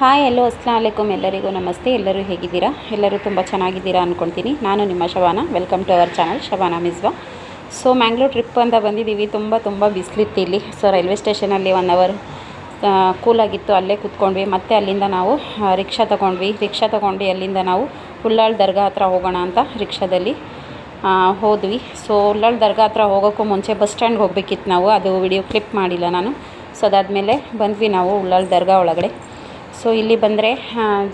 Hi ಎಲ್ಲೋ ಅಸ್ಸಲಾಮುಅಲೈಕುಮ್ ಎಲ್ಲರಿಗೂ ನಮಸ್ತೆ. ಎಲ್ಲರೂ ಹೇಗಿದ್ದೀರಾ? ಎಲ್ಲರೂ ತುಂಬ ಚೆನ್ನಾಗಿದ್ದೀರಾ ಅಂದ್ಕೊಳ್ತೀನಿ. ನಾನು ನಿಮ್ಮ Shabana. Welcome to our channel Shabana Miswa. So Mangalore trip ಅಂತ ಬಂದಿದ್ದೀವಿ. ತುಂಬ ಬಿಸಿಲಿತ್ತು ಇಲ್ಲಿ. ಸೊ ರೈಲ್ವೆ ಸ್ಟೇಷನಲ್ಲಿ 1 ಅವರ್ ಕೂಲಾಗಿತ್ತು, ಅಲ್ಲೇ ಕೂತ್ಕೊಂಡ್ವಿ. ಮತ್ತು ಅಲ್ಲಿಂದ ನಾವು ರಿಕ್ಷಾ ತೊಗೊಂಡು ಅಲ್ಲಿಂದ ನಾವು ಉಳ್ಳಾಳ್ ದರ್ಗಾ ಹತ್ರ ಹೋಗೋಣ ಅಂತ ರಿಕ್ಷಾದಲ್ಲಿ ಹೋದ್ವಿ. ಸೊ ಉಳ್ಳಾಳ್ ದರ್ಗಾ ಹತ್ರ ಹೋಗೋಕ್ಕೂ ಮುಂಚೆ ಬಸ್ ಸ್ಟ್ಯಾಂಡ್ಗೆ ಹೋಗ್ಬೇಕಿತ್ತು ನಾವು. ಅದು ವಿಡಿಯೋ ಕ್ಲಿಪ್ ಮಾಡಿಲ್ಲ ನಾನು. ಸೊ ಅದಾದಮೇಲೆ ಬಂದ್ವಿ ನಾವು ಉಳ್ಳಾಳ್ ದರ್ಗಾ ಒಳಗಡೆ. ಸೊ ಇಲ್ಲಿ ಬಂದರೆ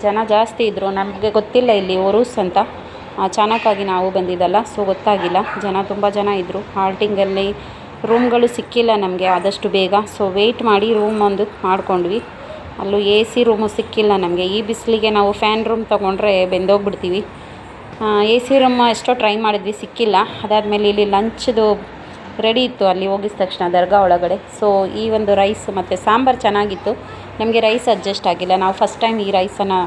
ಜನ ಜಾಸ್ತಿ ಇದ್ದರು. ನಮಗೆ ಗೊತ್ತಿಲ್ಲ ಇಲ್ಲಿ ಒರೂಸ್ ಅಂತ, ಅಚಾನಕ್ಕಾಗಿ ನಾವು ಬಂದಿದ್ದಲ್ಲ, ಸೊ ಗೊತ್ತಾಗಿಲ್ಲ. ತುಂಬ ಜನ ಇದ್ದರು. ಹಾಲ್ಟಿಂಗಲ್ಲಿ ರೂಮ್ಗಳು ಸಿಕ್ಕಿಲ್ಲ ನಮಗೆ ಆದಷ್ಟು ಬೇಗ. ಸೊ ವೆಯ್ಟ್ ಮಾಡಿ ರೂಮ್ ಒಂದು ಮಾಡ್ಕೊಂಡ್ವಿ. ಅಲ್ಲೂ AC ರೂಮು ಸಿಕ್ಕಿಲ್ಲ ನಮಗೆ. ಈ ಬಿಸಿಲಿಗೆ ನಾವು ಫ್ಯಾನ್ ರೂಮ್ ತೊಗೊಂಡ್ರೆ ಬೆಂದೋಗ್ಬಿಡ್ತೀವಿ. AC ರೂಮ್ ಎಷ್ಟೋ ಟ್ರೈ ಮಾಡಿದ್ವಿ, ಸಿಕ್ಕಿಲ್ಲ. ಅದಾದಮೇಲೆ ಇಲ್ಲಿ ಲಂಚ್ದು ರೆಡಿ ಇತ್ತು ಅಲ್ಲಿ ಹೋಗಿದ ತಕ್ಷಣ ದರ್ಗಾ ಒಳಗಡೆ. ಸೊ ಈ ಒಂದು ರೈಸ್ ಮತ್ತು ಸಾಂಬಾರು ಚೆನ್ನಾಗಿತ್ತು. ನಮಗೆ ರೈಸ್ ಅಡ್ಜಸ್ಟ್ ಆಗಿಲ್ಲ. ನಾವು ಫಸ್ಟ್ ಟೈಮ್ ಈ ರೈಸನ್ನು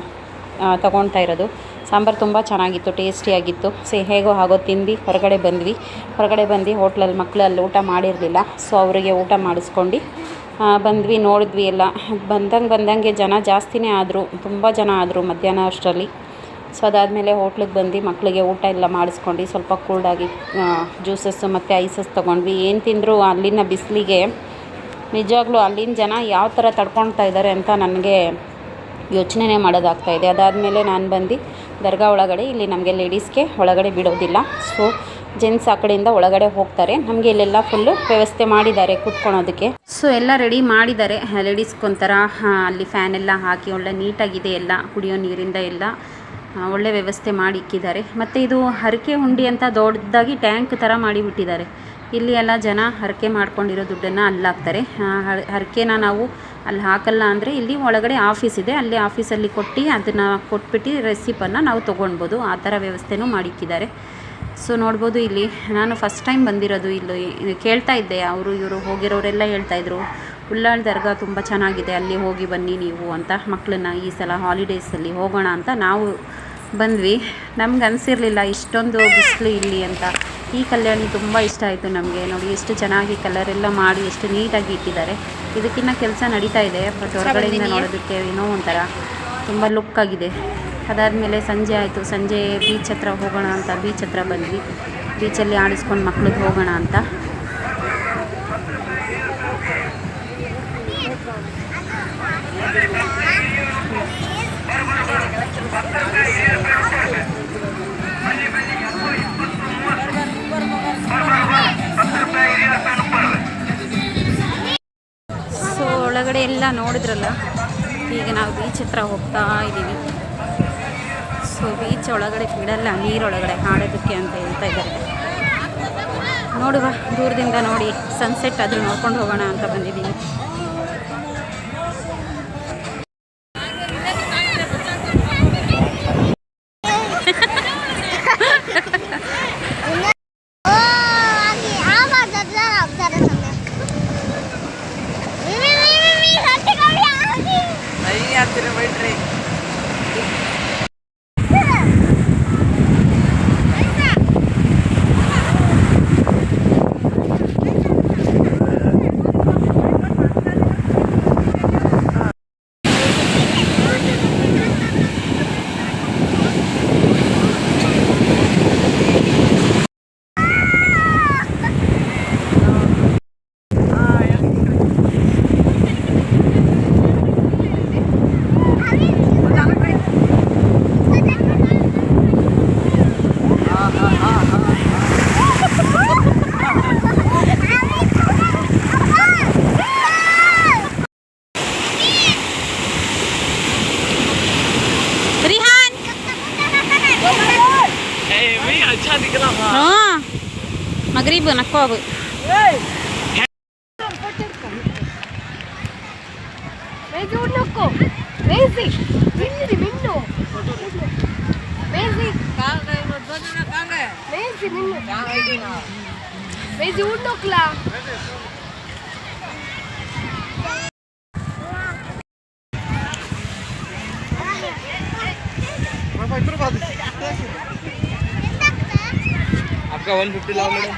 ತೊಗೊಳ್ತಾ ಇರೋದು. ಸಾಂಬಾರು ತುಂಬ ಚೆನ್ನಾಗಿತ್ತು, ಟೇಸ್ಟಿಯಾಗಿತ್ತು. ಸೊ ಹೇಗೋ ಹಾಗೋ ತಿಂದು ಹೊರಗಡೆ ಬಂದು ಹೋಟ್ಲಲ್ಲಿ ಮಕ್ಕಳು ಅಲ್ಲಿ ಊಟ ಮಾಡಿರಲಿಲ್ಲ. ಸೊ ಅವರಿಗೆ ಊಟ ಮಾಡಿಸ್ಕೊಂಡು ಬಂದ್ವಿ. ನೋಡಿದ್ವಿ ಎಲ್ಲ. ಬಂದಂಗೆ ಜನ ಜಾಸ್ತಿನೇ ಆದರು, ತುಂಬ ಜನ ಆದರು ಮಧ್ಯಾಹ್ನ ಅಷ್ಟರಲ್ಲಿ. ಸೊ ಅದಾದಮೇಲೆ ಹೋಟ್ಲಿಗೆ ಬಂದು ಮಕ್ಕಳಿಗೆ ಊಟ ಎಲ್ಲ ಮಾಡಿಸ್ಕೊಂಡು ಸ್ವಲ್ಪ ಕೂಲ್ಡಾಗಿ ಜ್ಯೂಸಸ್ಸು ಮತ್ತು ಐಸಸ್ ತೊಗೊಂಡ್ವಿ. ಏನು ತಿಂದರೂ ಅಲ್ಲಿನ ಬಿಸಿಲಿಗೆ ನಿಜವಾಗ್ಲೂ ಅಲ್ಲಿನ ಜನ ಯಾವ ಥರ ತಡ್ಕೊಳ್ತಾ ಇದ್ದಾರೆ ಅಂತ ನನಗೆ ಯೋಚನೆ ಮಾಡೋದಾಗ್ತಾಯಿದೆ. ಅದಾದಮೇಲೆ ನಾನು ಬಂದು ದರ್ಗಾ ಒಳಗಡೆ, ಇಲ್ಲಿ ನಮಗೆ ಲೇಡೀಸ್ಗೆ ಒಳಗಡೆ ಬಿಡೋದಿಲ್ಲ. ಸೊ ಜೆಂಟ್ಸ್ ಆ ಕಡೆಯಿಂದ ಒಳಗಡೆ ಹೋಗ್ತಾರೆ. ನಮಗೆ ಇಲ್ಲೆಲ್ಲ ಫುಲ್ಲು ವ್ಯವಸ್ಥೆ ಮಾಡಿದ್ದಾರೆ ಕೂತ್ಕೊಳೋದಕ್ಕೆ. ಸೊ ಎಲ್ಲ ರೆಡಿ ಮಾಡಿದ್ದಾರೆ ಲೇಡೀಸ್ಗೊಂಥರ. ಅಲ್ಲಿ ಫ್ಯಾನ್ ಎಲ್ಲ ಹಾಕಿ ಒಳ್ಳೆ ನೀಟಾಗಿದೆ. ಎಲ್ಲ ಕುಡಿಯೋ ನೀರಿಂದ ಎಲ್ಲ ಒಳ್ಳೆ ವ್ಯವಸ್ಥೆ ಮಾಡಿ ಇಕ್ಕಿದ್ದಾರೆ. ಮತ್ತು ಇದು ಹರಕೆ ಹುಂಡಿ ಅಂತ ದೊಡ್ಡದಾಗಿ ಟ್ಯಾಂಕ್ ಥರ ಮಾಡಿಬಿಟ್ಟಿದ್ದಾರೆ. ಇಲ್ಲಿ ಎಲ್ಲ ಜನ ಹರಕೆ ಮಾಡ್ಕೊಂಡಿರೋ ದುಡ್ಡನ್ನು ಅಲ್ಲಿ ಹಾಕ್ತಾರೆ. ಹರಕೆನ ನಾವು ಅಲ್ಲಿ ಹಾಕಲ್ಲ ಅಂದರೆ ಇಲ್ಲಿ ಒಳಗಡೆ ಆಫೀಸ್ ಇದೆ, ಅಲ್ಲಿ ಆಫೀಸಲ್ಲಿ ಕೊಟ್ಟು ಅದನ್ನು ಕೊಟ್ಬಿಟ್ಟು ರೆಸಿಪನ್ನು ನಾವು ತೊಗೊಳ್ಬೋದು. ಆ ಥರ ವ್ಯವಸ್ಥೆನೂ ಮಾಡಿಕ್ಕಿದ್ದಾರೆ. ಸೊ ನೋಡ್ಬೋದು. ಇಲ್ಲಿ ನಾನು ಫಸ್ಟ್ ಟೈಮ್ ಬಂದಿರೋದು. ಇಲ್ಲಿ ಕೇಳ್ತಾ ಇದ್ದೆ, ಇವರು ಹೋಗಿರೋರೆಲ್ಲ ಹೇಳ್ತಾಯಿದ್ರು ಉಳ್ಳಾಳ್ ದರ್ಗಾ ತುಂಬ ಚೆನ್ನಾಗಿದೆ, ಅಲ್ಲಿ ಹೋಗಿ ಬನ್ನಿ ನೀವು ಅಂತ. ಮಕ್ಕಳನ್ನ ಈ ಸಲ ಹಾಲಿಡೇಸಲ್ಲಿ ಹೋಗೋಣ ಅಂತ ನಾವು ಬಂದ್ವಿ. ನಮ್ಗೆ ಅನಿಸಿರಲಿಲ್ಲ ಇಷ್ಟೊಂದು ಬಿಸಿಲು ಇಲ್ಲಿ ಅಂತ. ಈ ಕಲ್ಯಾಣಿ ತುಂಬ ಇಷ್ಟ ಆಯಿತು ನಮಗೆ. ನೋಡಿ ಎಷ್ಟು ಚೆನ್ನಾಗಿ ಕಲರೆಲ್ಲ ಮಾಡಿ ಎಷ್ಟು ನೀಟಾಗಿ ಇಟ್ಟಿದ್ದಾರೆ. ಇದಕ್ಕಿನ್ನ ಕೆಲಸ ನಡೀತಾ ಇದೆ, ಬಟ್ ಹೊರಗಡೆಯಿಂದ ನೋಡೋದಕ್ಕೆ ಏನೋ ಒಂಥರ ತುಂಬ ಲುಕ್ಕಾಗಿದೆ. ಅದಾದಮೇಲೆ ಸಂಜೆ ಆಯಿತು. ಸಂಜೆ ಬೀಚ್ ಹತ್ರ ಹೋಗೋಣ ಅಂತ ಬೀಚ್ ಹತ್ರ ಬಂದ್ವಿ. ಬೀಚಲ್ಲಿ ಆಡಿಸ್ಕೊಂಡು ಮಕ್ಳಿಗೆ ಹೋಗೋಣ ಅಂತ. ಸೊ ಒಳಗಡೆ ಎಲ್ಲ ನೋಡಿದ್ರಲ್ಲ. ಈಗ ನಾವು ಬೀಚ್ ಹತ್ರ ಹೋಗ್ತಾ ಇದ್ದೀವಿ. ಸೊ ಬೀಚ್ ಒಳಗಡೆ ಬಿಡಲ್ಲ, ನೀರೊಳಗಡೆ ಆಡೋದಕ್ಕೆ ಅಂತ ಹೇಳ್ತಾ ಇದ್ದಾರೆ. ನೋಡುವ, ದೂರದಿಂದ ನೋಡಿ ಸನ್ಸೆಟ್ ಆದರೂ ನೋಡ್ಕೊಂಡು ಹೋಗೋಣ ಅಂತ ಬಂದಿದ್ದೀನಿ. Maghrib nak apa? Mezi unokko. Mezi. Minnu. Mezi. Kaanga dodana kaanga. Mezi minnu. Mezi unnokla. आपका 150 लाओ मैडम.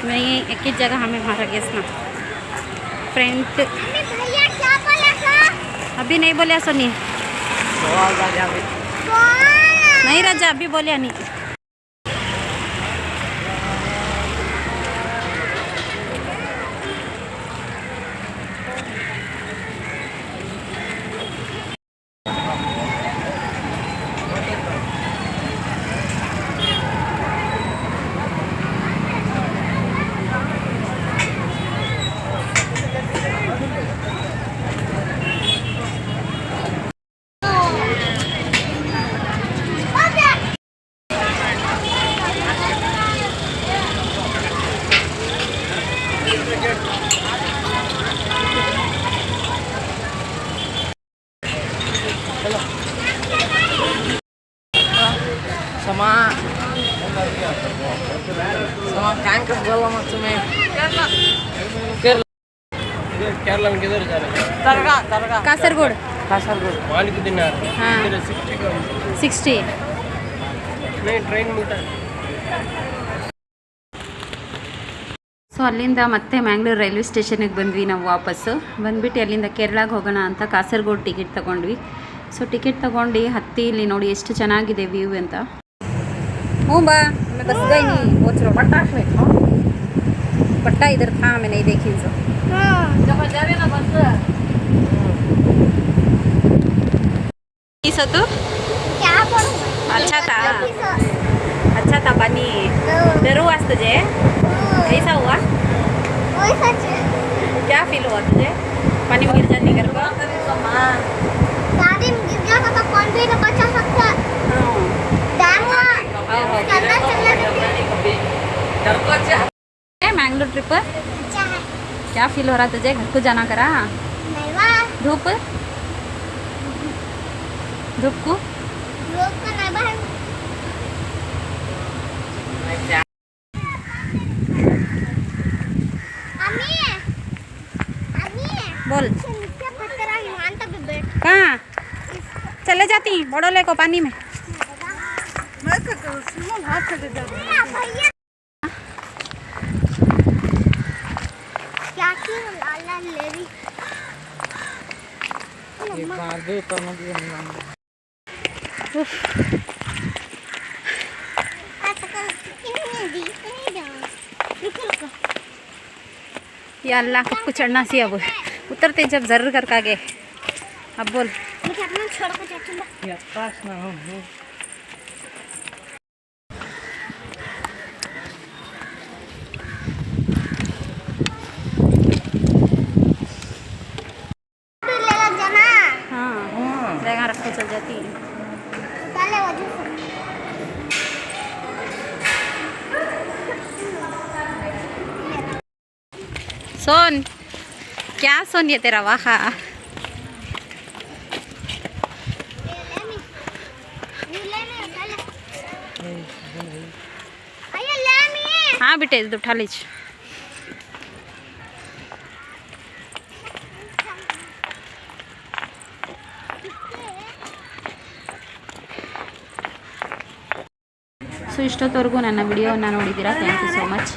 नहीं एक ही जगह हमें मारा गैस ना फ्रंट अभी नहीं बोलिया सोनी नहीं राजा अभी बोलिया नहीं sama टैंक बोला मत तुम्हें केरला में किधर जा रहे हैं दरगाह कासरगोड मालिक दिनार हाँ 60 नहीं ट्रेन मिलता है ಸೊ ಅಲ್ಲಿಂದ ಮತ್ತೆ ಮ್ಯಾಂಗ್ಳೂರು ರೈಲ್ವೆ ಸ್ಟೇಷನಿಗೆ ಬಂದ್ವಿ ನಾವು ವಾಪಸ್ಸು ಬಂದ್ಬಿಟ್ಟು ಅಲ್ಲಿಂದ ಕೇರಳಗೆ ಹೋಗೋಣ ಅಂತ ಕಾಸರಗೋಡು ಟಿಕೆಟ್ ತೊಗೊಂಡ್ವಿ ಸೊ ಟಿಕೆಟ್ ತೊಗೊಂಡು ಹತ್ತಿ ಇಲ್ಲಿ ನೋಡಿ ಎಷ್ಟು ಚೆನ್ನಾಗಿದೆ ವ್ಯೂ ಅಂತ हूँ बा मैं बस गई नहीं वो चलो पट्टा इधर था मैं नहीं देखी सो तो अच्छा था पानी डरू आज तुझे कैसा हुआ क्या फील हुआ तुझे पानी में गिर जाने घर पर मैंगलोर ट्रिप क्या फील हो रहा तुझे घर को जाना करा धूप धूप को बोल कहाँ चले जाती बड़ोले को पानी में या अल्लाह खुद को चढ़ना सी अब उतरते जब जरूर कर आगे अब बोल रख के चल जाती सोन क्या सोन ये तेरा वाहा हाँ बेटे उठा लीज ಸೊ ಇಷ್ಟೊತ್ತವರೆಗೂ ನನ್ನ ವಿಡಿಯೋವನ್ನು ನೋಡಿದ್ದೀರಾ ಥ್ಯಾಂಕ್ ಯು ಸೋ ಮಚ್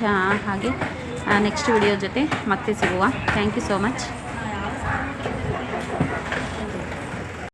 ಹಾಗೆ ನೆಕ್ಸ್ಟ್ ವಿಡಿಯೋ ಜೊತೆ ಮತ್ತೆ ಸಿಗುವ ಥ್ಯಾಂಕ್ ಯು ಸೋ ಮಚ್